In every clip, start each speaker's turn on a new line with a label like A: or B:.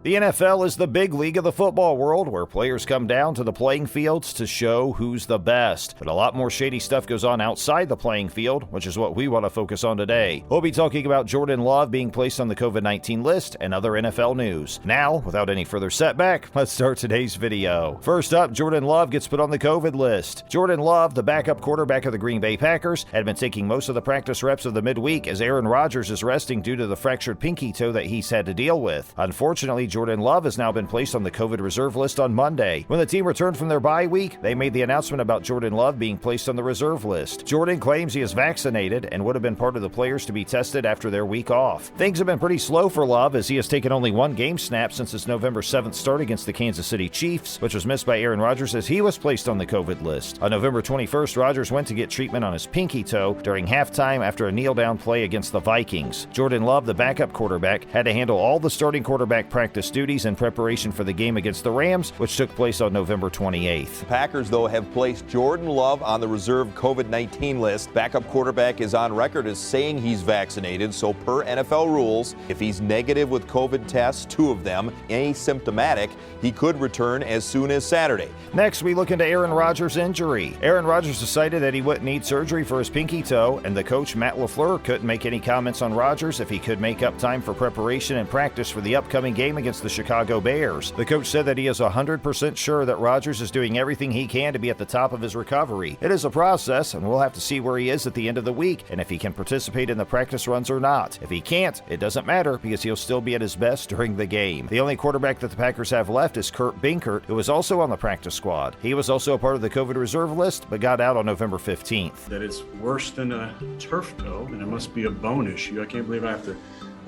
A: The NFL is the big league of the football world where players come down to the playing fields to show who's the best. But a lot more shady stuff goes on outside the playing field, which is what we want to focus on today. We'll be talking about Jordan Love being placed on the COVID-19 list and other NFL news. Now, without any further setback, let's start today's video. First up, Jordan Love gets put on the COVID list. Jordan Love, the backup quarterback of the Green Bay Packers, had been taking most of the practice reps of the midweek as Aaron Rodgers is resting due to the fractured pinky toe that he's had to deal with. Unfortunately, Jordan Love has now been placed on the COVID reserve list on Monday. When the team returned from their bye week, they made the announcement about Jordan Love being placed on the reserve list. Jordan claims he is vaccinated and would have been part of the players to be tested after their week off. Things have been pretty slow for Love as he has taken only one game snap since his November 7th start against the Kansas City Chiefs, which was missed by Aaron Rodgers as he was placed on the COVID list. On November 21st, Rodgers went to get treatment on his pinky toe during halftime after a kneel-down play against the Vikings. Jordan Love, the backup quarterback, had to handle all the starting quarterback practice duties in preparation for the game against the Rams, which took place on November 28th.
B: The Packers, though, have placed Jordan Love on the reserve COVID-19 list. Backup quarterback is on record as saying he's vaccinated, so per NFL rules, if he's negative with COVID tests, 2 of them, asymptomatic, he could return as soon as Saturday.
A: Next, we look into Aaron Rodgers' injury. Aaron Rodgers decided that he wouldn't need surgery for his pinky toe, and the coach, Matt LaFleur, couldn't make any comments on Rodgers if he could make up time for preparation and practice for the upcoming game against the Chicago Bears. The coach said that he is 100% sure that Rodgers is doing everything he can to be at the top of his recovery. It is a process, and we'll have to see where he is at the end of the week and if he can participate in the practice runs or not. If he can't, it doesn't matter because he'll still be at his best during the game. The only quarterback that the Packers have left is Kurt Binkert, who was also on the practice squad. He was also a part of the COVID reserve list, but got out on November 15th.
C: That it's worse than a turf toe, and it must be a bone issue. I can't believe I have to,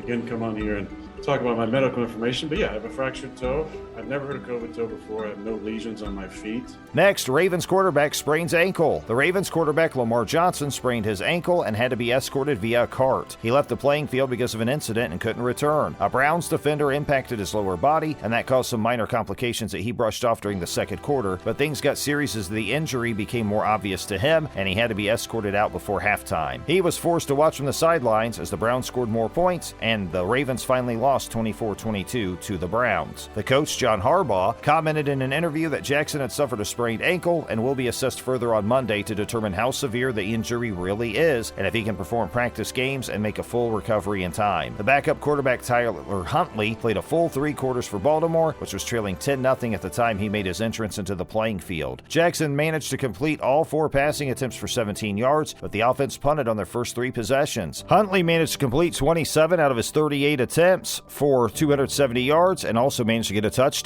C: again, come on here and talk about my medical information, but yeah, I have a fractured toe. I've never heard of COVID toe before. I have no lesions on my feet.
A: Next, Ravens quarterback sprains ankle. The Ravens quarterback Lamar Johnson sprained his ankle and had to be escorted via a cart. He left the playing field because of an incident and couldn't return. A Browns defender impacted his lower body, and that caused some minor complications that he brushed off during the second quarter, but things got serious as the injury became more obvious to him, and he had to be escorted out before halftime. He was forced to watch from the sidelines as the Browns scored more points, and the Ravens finally lost 24-22 to the Browns. The coach, John Harbaugh, commented in an interview that Jackson had suffered a sprained ankle and will be assessed further on Monday to determine how severe the injury really is and if he can perform practice games and make a full recovery in time. The backup quarterback Tyler Huntley played a full 3 quarters for Baltimore, which was trailing 10-0 at the time he made his entrance into the playing field. Jackson managed to complete all 4 passing attempts for 17 yards, but the offense punted on their first 3 possessions. Huntley managed to complete 27 out of his 38 attempts for 270 yards and also managed to get a touchdown.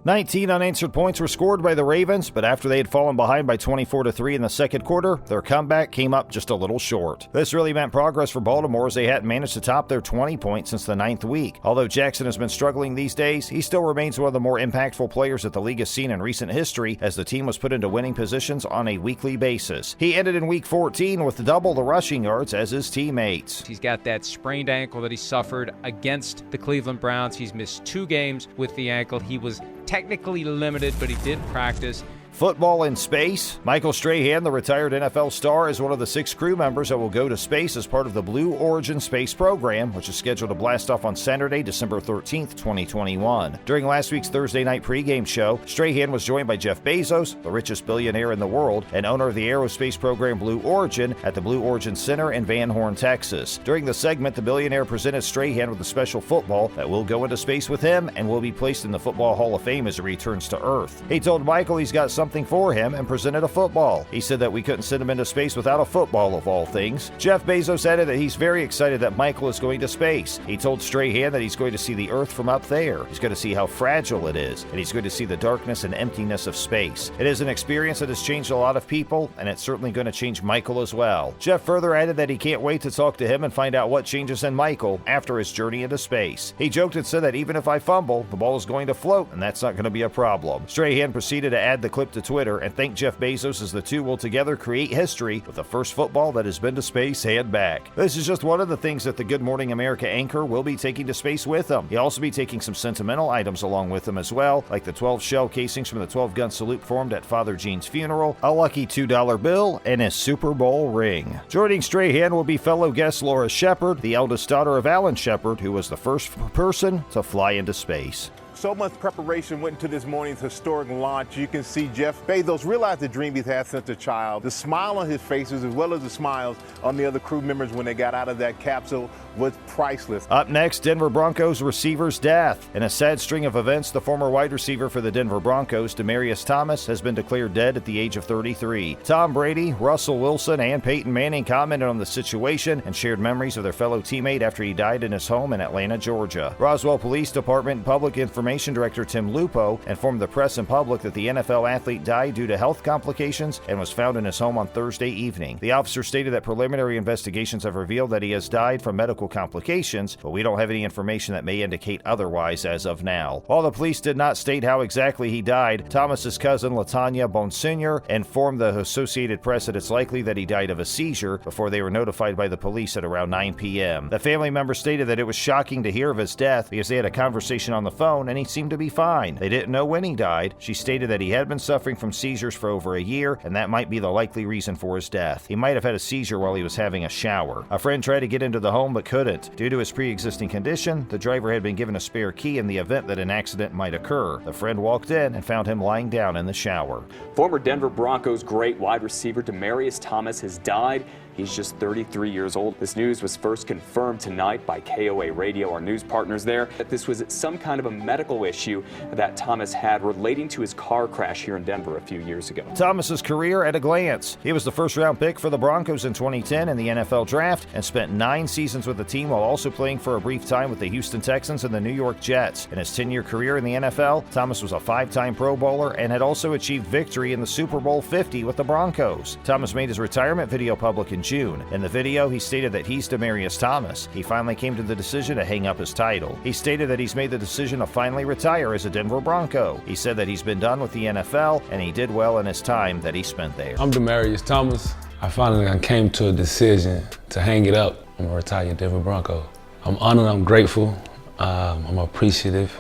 A: 19 unanswered points were scored by the Ravens, but after they had fallen behind by 24-3 in the second quarter, their comeback came up just a little short. This really meant progress for Baltimore as they hadn't managed to top their 20 points since the 9th week. Although Jackson has been struggling these days, he still remains one of the more impactful players that the league has seen in recent history as the team was put into winning positions on a weekly basis. He ended in week 14 with double the rushing yards as his teammates.
D: He's got that sprained ankle that he suffered against the Cleveland Browns. He's missed 2 games with the ankle. He was technically limited, but he did practice.
A: Football in space. Michael Strahan, the retired NFL star, is one of the 6 crew members that will go to space as part of the Blue Origin space program, which is scheduled to blast off on Saturday, December 13th, 2021. During last week's Thursday night pregame show, Strahan was joined by Jeff Bezos, the richest billionaire in the world, and owner of the aerospace program Blue Origin at the Blue Origin Center in Van Horn, Texas. During the segment, the billionaire presented Strahan with a special football that will go into space with him and will be placed in the Football Hall of Fame as he returns to Earth. He told Michael he's got something for him and presented a football. He said that we couldn't send him into space without a football of all things. Jeff Bezos added that he's very excited that Michael is going to space. He told Strahan that he's going to see the Earth from up there. He's going to see how fragile it is, and he's going to see the darkness and emptiness of space. It is an experience that has changed a lot of people, and it's certainly going to change Michael as well. Jeff further added that he can't wait to talk to him and find out what changes in Michael after his journey into space. He joked and said that even if I fumble, the ball is going to float, and that's not going to be a problem. Strahan proceeded to add the clip to Twitter and thanked Jeff Bezos as the two will together create history with the first football that has been to space and back. This is just one of the things that the Good Morning America anchor will be taking to space with him. He'll also be taking some sentimental items along with him as well, like the 12 shell casings from the 12-gun salute performed at Father Gene's funeral, a lucky $2 bill, and his Super Bowl ring. Joining Strahan will be fellow guest Laura Shepard, the eldest daughter of Alan Shepard, who was the first person to fly into space.
E: So much preparation went into this morning's historic launch. You can see Jeff Bezos realize the dream he's had since a child. The smile on his faces, as well as the smiles on the other crew members when they got out of that capsule, was priceless.
A: Up next, Denver Broncos receiver's death. In a sad string of events, the former wide receiver for the Denver Broncos, Demaryius Thomas, has been declared dead at the age of 33. Tom Brady, Russell Wilson, and Peyton Manning commented on the situation and shared memories of their fellow teammate after he died in his home in Atlanta, Georgia. Roswell Police Department Public Information Director Tim Lupo informed the press and public that the NFL athlete died due to health complications and was found in his home on Thursday evening. The officer stated that preliminary investigations have revealed that he has died from medical complications, but we don't have any information that may indicate otherwise as of now. While the police did not state how exactly he died, Thomas's cousin LaTanya Bonsignor informed the Associated Press that it's likely that he died of a seizure before they were notified by the police at around 9 p.m. The family member stated that it was shocking to hear of his death because they had a conversation on the phone and he seemed to be fine. They didn't know when he died. She stated that he had been suffering from seizures for over a year, and that might be the likely reason for his death. He might have had a seizure while he was having a shower. A friend tried to get into the home but couldn't. Due to his pre-existing condition, the driver had been given a spare key in the event that an accident might occur. The friend walked in and found him lying down in the shower.
F: Former Denver Broncos great wide receiver Demaryius Thomas has died. He's just 33 years old. This news was first confirmed tonight by KOA Radio, our news partners there, that this was some kind of a medical issue that Thomas had relating to his car crash here in Denver a few years ago.
A: Thomas's career at a glance. He was the first-round pick for the Broncos in 2010 in the NFL Draft and spent 9 seasons with the team while also playing for a brief time with the Houston Texans and the New York Jets. In his 10-year career in the NFL, Thomas was a 5-time Pro Bowler and had also achieved victory in the Super Bowl 50 with the Broncos. Thomas made his retirement video public in June. In the video, he stated that he's Demaryius Thomas. He finally came to the decision to hang up his title. He stated that he's made the decision to finally retire as a Denver Bronco. He said that he's been done with the NFL and he did well in his time that he spent there.
G: I'm Demaryius Thomas. I finally came to a decision to hang it up. I'm a retired Denver Bronco. I'm honored, I'm grateful, I'm appreciative.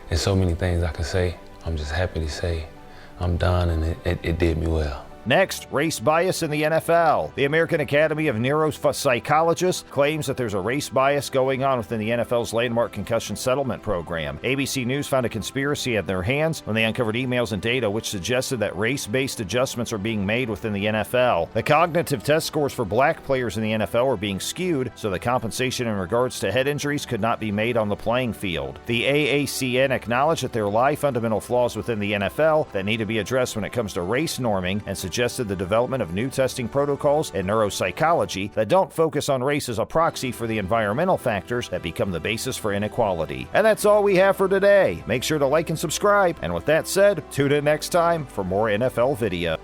G: There's so many things I can say. I'm just happy to say I'm done and it did me well.
A: Next, race bias in the NFL. The American Academy of Neuropsychologists claims that there's a race bias going on within the NFL's landmark concussion settlement program. ABC News found a conspiracy at their hands when they uncovered emails and data which suggested that race-based adjustments are being made within the NFL. The cognitive test scores for black players in the NFL were being skewed, so the compensation in regards to head injuries could not be made on the playing field. The AACN acknowledged that there lie fundamental flaws within the NFL that need to be addressed when it comes to race norming and suggested the development of new testing protocols in neuropsychology that don't focus on race as a proxy for the environmental factors that become the basis for inequality. And that's all we have for today. Make sure to like and subscribe. And with that said, tune in next time for more NFL video.